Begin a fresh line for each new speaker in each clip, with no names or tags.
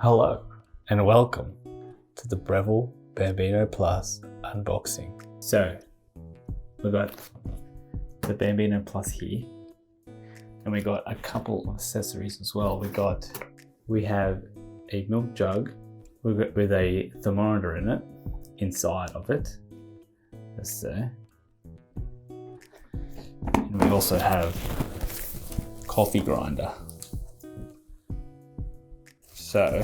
Hello and welcome to the Breville Bambino Plus unboxing. So we've got the Bambino Plus here and we got a couple of accessories as well. We have a milk jug with a thermometer in it, inside of it. That's there. And we also have coffee grinder. So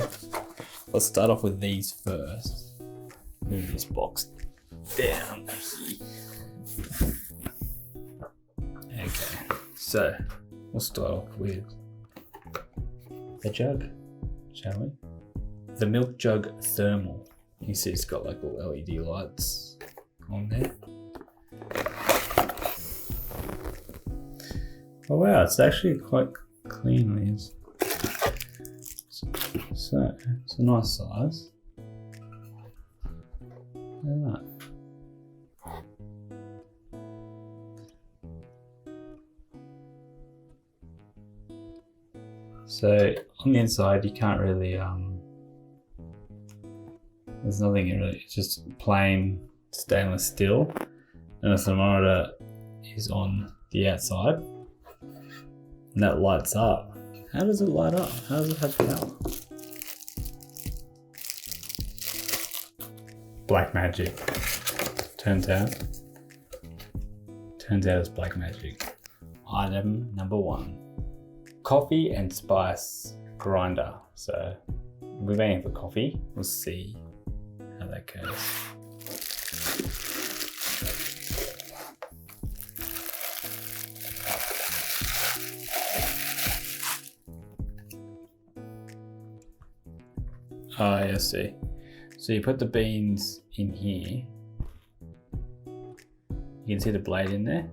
let's start off with these first. Move this box down. Okay, so we'll start off with the jug, shall we? The milk jug thermal. You can see it's got like little LED lights on there. Oh wow, it's actually quite clean. So it's a nice size. Look at that. So on the inside you can't really there's nothing in it, it's just plain stainless steel, and the thermometer is on the outside and that lights up. How does it light up? How does it have power? Black magic. Turns out it's black magic. Item number 1. Coffee and spice grinder. So we're waiting for coffee. We'll see how that goes. Oh, I see. So you put the beans in here. You can see the blade in there.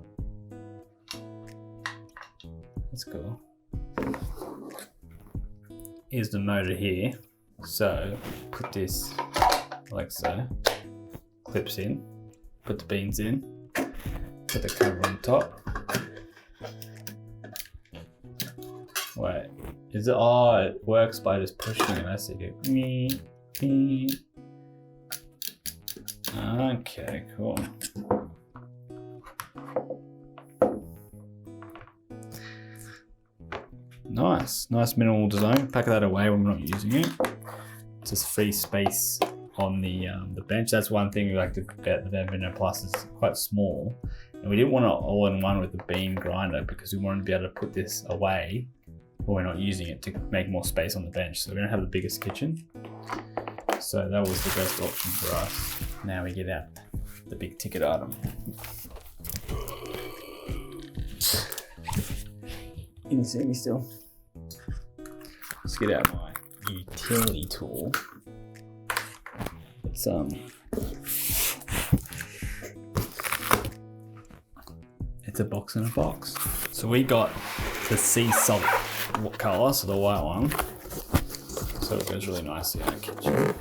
That's cool. Here's the motor here. So put this like so. Clips in. Put the beans in. Put the cover on top. Wait. Is it? Oh, it works by just pushing it. I see it. Me. Okay, cool. Nice minimal design. Pack that away when we're not using it. Just free space on the bench. That's one thing we like about the Bambino Plus. It's quite small, and we didn't want it all-in-one with the bean grinder because we wanted to be able to put this away when we're not using it to make more space on the bench. So we don't have the biggest kitchen. So that was the best option for us. Now we get out the big ticket item. Can you see me still? Let's get out my utility tool. It's a box in a box. So we got the sea salt color, so the white one. So it goes really nicely in our kitchen.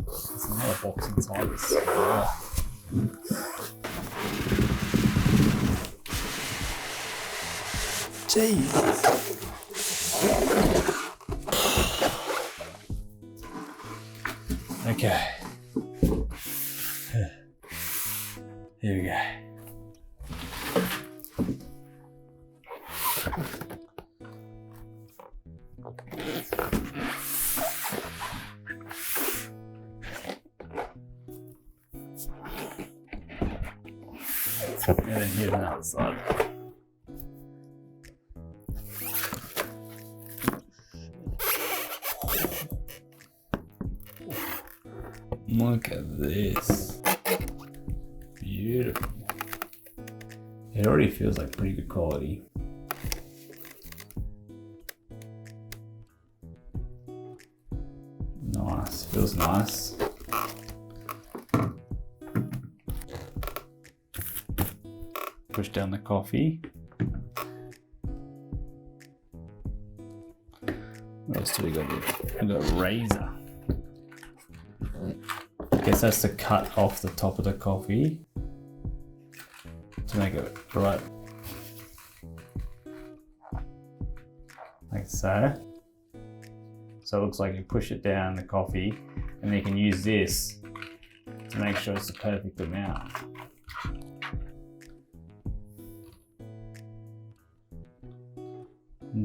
There's another box inside this. Jeez. Okay. Here we go. And then here's another side. Look at this. Beautiful. It already feels like pretty good quality. Nice, feels nice. Push down the coffee. What else do we got here? We got a razor. I guess that's to cut off the top of the coffee to make it right like so. So it looks like you push it down the coffee, and then you can use this to make sure it's the perfect amount.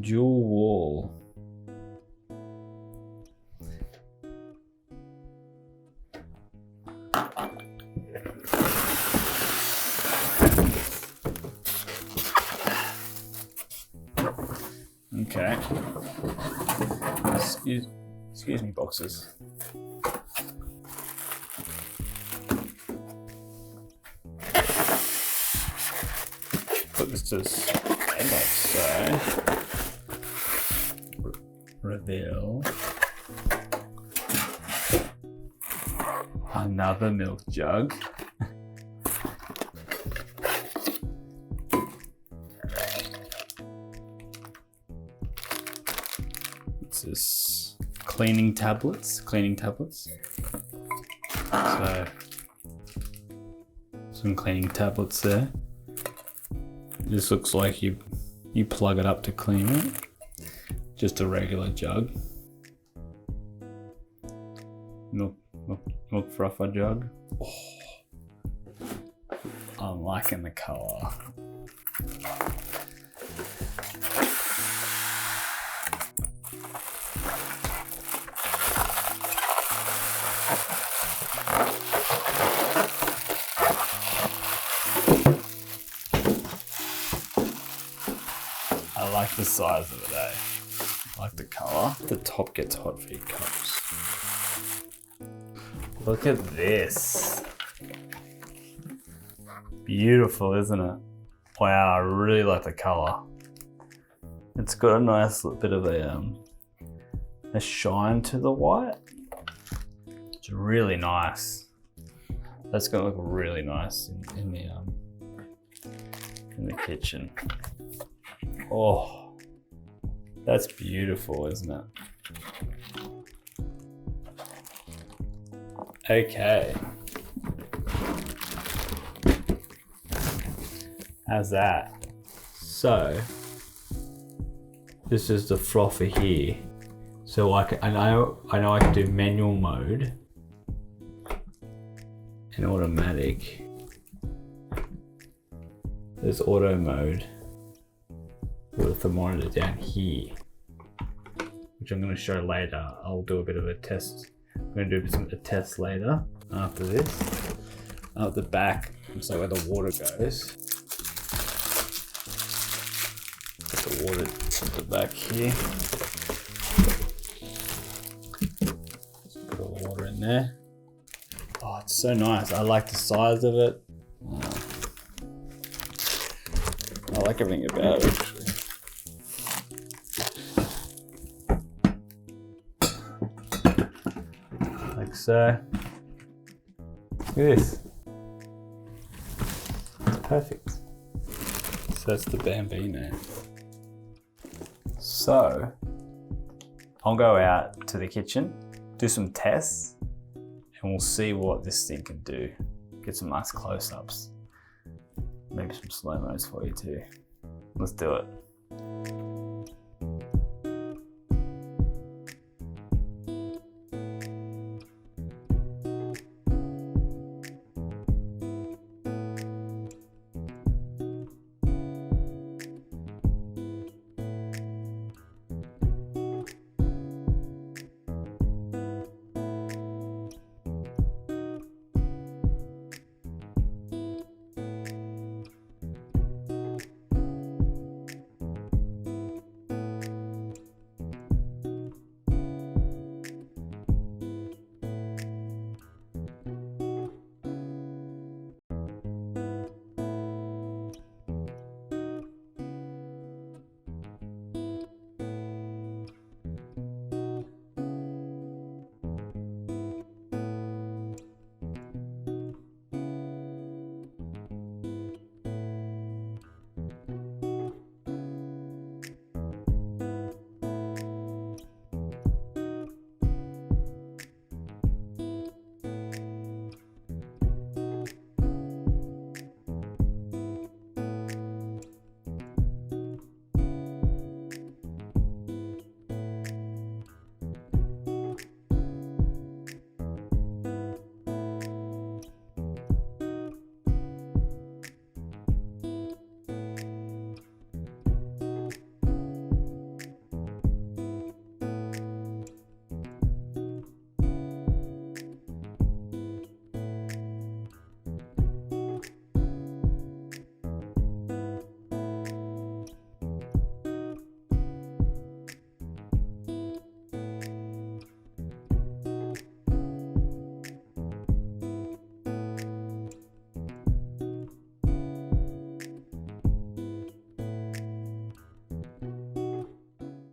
Dual wall. Okay. Excuse me, boxes. Put this to like so. Reveal another milk jug. What's this? Cleaning tablets. So some cleaning tablets there. This looks like you plug it up to clean it. Just a regular jug. Milk frother jug. Oh, I'm liking the colour. I like the size of it, eh? I like the colour. The top gets hot for your cups. Look at this. Beautiful, isn't it? Wow, I really like the colour. It's got a nice bit of a shine to the white. It's really nice. That's gonna look really nice in the kitchen. Oh, that's beautiful, isn't it? Okay. How's that? So, this is the frother here. So I know I can do manual mode and automatic. There's auto mode with the monitor down here, which I'm going to show later. I'll do a bit of a test. I'm going to do a test later after this. At the back, looks like where the water goes. Put the water at the back here. Just put all the water in there. Oh, it's so nice. I like the size of it. I like everything about it, actually. Like so. Look at this. It's perfect. So that's the Bambino. So, I'll go out to the kitchen, do some tests, and we'll see what this thing can do. Get some nice close-ups. Maybe some slow-mos for you too. Let's do it.